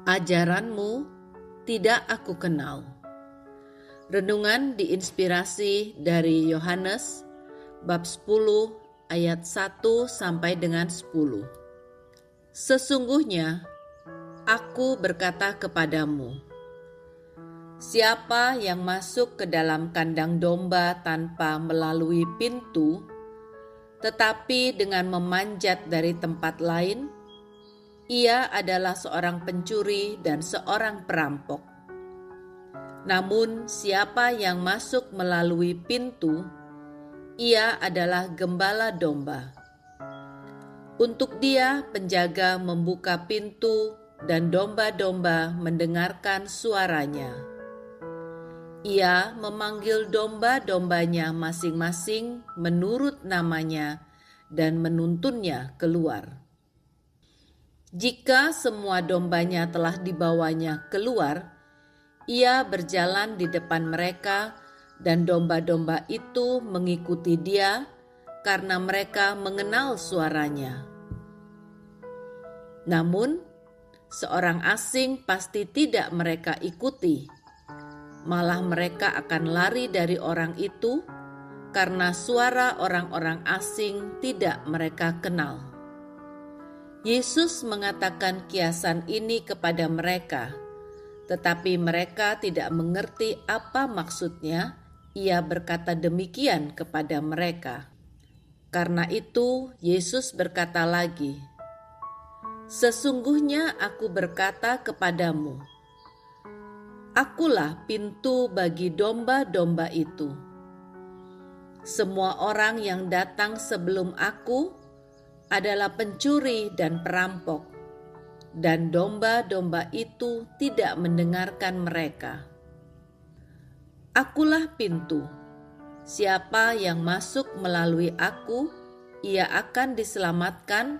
Ajaranmu tidak aku kenal. Renungan diinspirasi dari Yohanes bab 10 ayat 1 sampai dengan 10. Sesungguhnya aku berkata kepadamu, siapa yang masuk ke dalam kandang domba tanpa melalui pintu, tetapi dengan memanjat dari tempat lain, ia adalah seorang pencuri dan seorang perampok. Namun siapa yang masuk melalui pintu, ia adalah gembala domba. Untuk dia penjaga membuka pintu dan domba-domba mendengarkan suaranya. Ia memanggil domba-dombanya masing-masing menurut namanya dan menuntunnya keluar. Jika semua dombanya telah dibawanya keluar, ia berjalan di depan mereka dan domba-domba itu mengikuti dia karena mereka mengenal suaranya. Namun, seorang asing pasti tidak mereka ikuti. Malah mereka akan lari dari orang itu karena suara orang-orang asing tidak mereka kenal. Yesus mengatakan kiasan ini kepada mereka, tetapi mereka tidak mengerti apa maksudnya. Ia berkata demikian kepada mereka. Karena itu, Yesus berkata lagi, sesungguhnya aku berkata kepadamu, akulah pintu bagi domba-domba itu. Semua orang yang datang sebelum aku adalah pencuri dan perampok, dan domba-domba itu tidak mendengarkan mereka. Akulah pintu. Siapa yang masuk melalui aku, ia akan diselamatkan,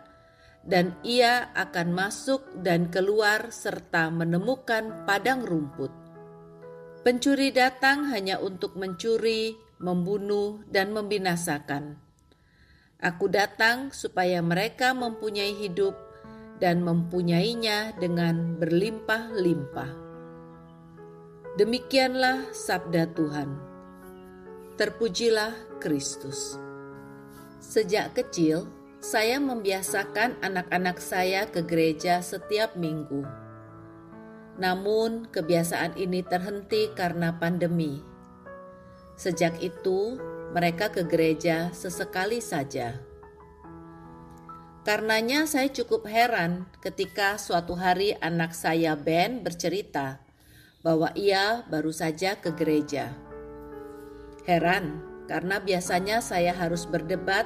dan ia akan masuk dan keluar serta menemukan padang rumput. Pencuri datang hanya untuk mencuri, membunuh, dan membinasakan. Aku datang supaya mereka mempunyai hidup dan mempunyainya dengan berlimpah-limpah. Demikianlah sabda Tuhan. Terpujilah Kristus. Sejak kecil, saya membiasakan anak-anak saya ke gereja setiap minggu. Namun, kebiasaan ini terhenti karena pandemi. Sejak itu, mereka ke gereja sesekali saja. Karenanya saya cukup heran ketika suatu hari anak saya Ben bercerita bahwa ia baru saja ke gereja. Heran karena biasanya saya harus berdebat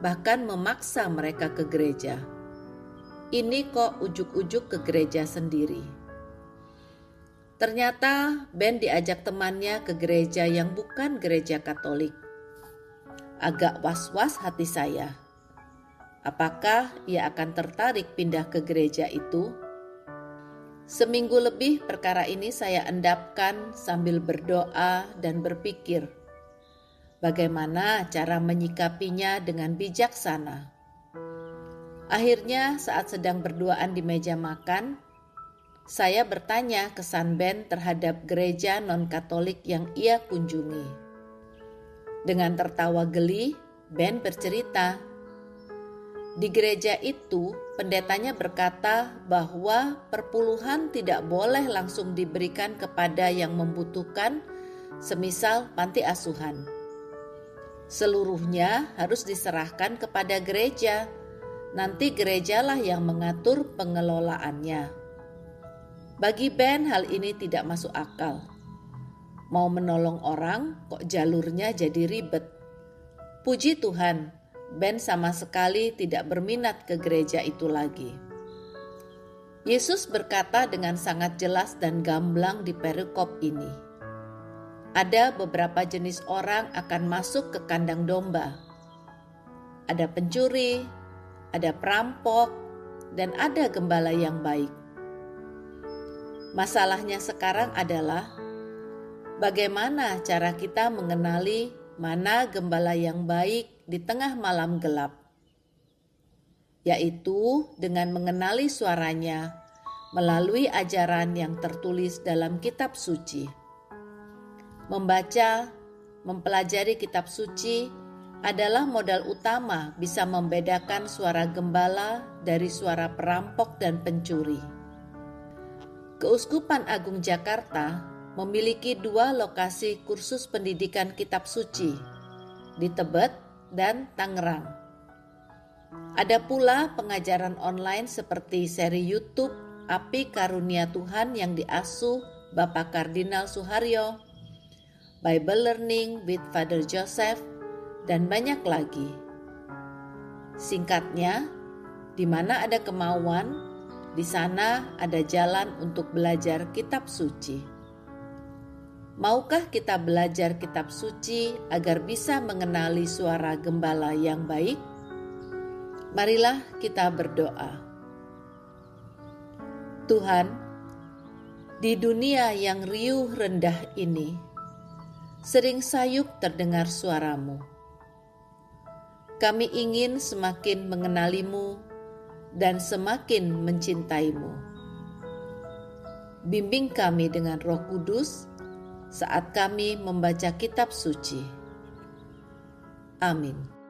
bahkan memaksa mereka ke gereja. Ini kok ujuk-ujuk ke gereja sendiri. Ternyata Ben diajak temannya ke gereja yang bukan gereja Katolik. Agak was-was hati saya. Apakah ia akan tertarik pindah ke gereja itu? Seminggu lebih perkara ini saya endapkan sambil berdoa dan berpikir, bagaimana cara menyikapinya dengan bijaksana. Akhirnya saat sedang berduaan di meja makan, saya bertanya kesan Ben terhadap gereja non-Katolik yang ia kunjungi. Dengan tertawa geli, Ben bercerita, di gereja itu pendetanya berkata bahwa perpuluhan tidak boleh langsung diberikan kepada yang membutuhkan, semisal panti asuhan. Seluruhnya harus diserahkan kepada gereja, nanti gerejalah yang mengatur pengelolaannya. Bagi Ben hal ini tidak masuk akal. Mau menolong orang kok jalurnya jadi ribet. Puji Tuhan, Ben sama sekali tidak berminat ke gereja itu lagi. Yesus berkata dengan sangat jelas dan gamblang di perikop ini. Ada beberapa jenis orang akan masuk ke kandang domba. Ada pencuri, ada perampok, dan ada gembala yang baik. Masalahnya sekarang adalah bagaimana cara kita mengenali mana gembala yang baik di tengah malam gelap, yaitu dengan mengenali suaranya, melalui ajaran yang tertulis dalam kitab suci. Membaca, mempelajari kitab suci adalah modal utama bisa membedakan suara gembala dari suara perampok dan pencuri. Keuskupan Agung Jakarta memiliki 2 lokasi kursus pendidikan kitab suci, di Tebet dan Tangerang. Ada pula pengajaran online seperti seri YouTube Api Karunia Tuhan yang diasuh Bapak Kardinal Suharyo, Bible Learning with Father Joseph, dan banyak lagi. Singkatnya, di mana ada kemauan, di sana ada jalan untuk belajar kitab suci. Maukah kita belajar kitab suci agar bisa mengenali suara gembala yang baik? Marilah kita berdoa. Tuhan, di dunia yang riuh rendah ini, sering sayup terdengar suara-Mu. Kami ingin semakin mengenali-Mu dan semakin mencintai-Mu. Bimbing kami dengan Roh Kudus saat kami membaca kitab suci. Amin.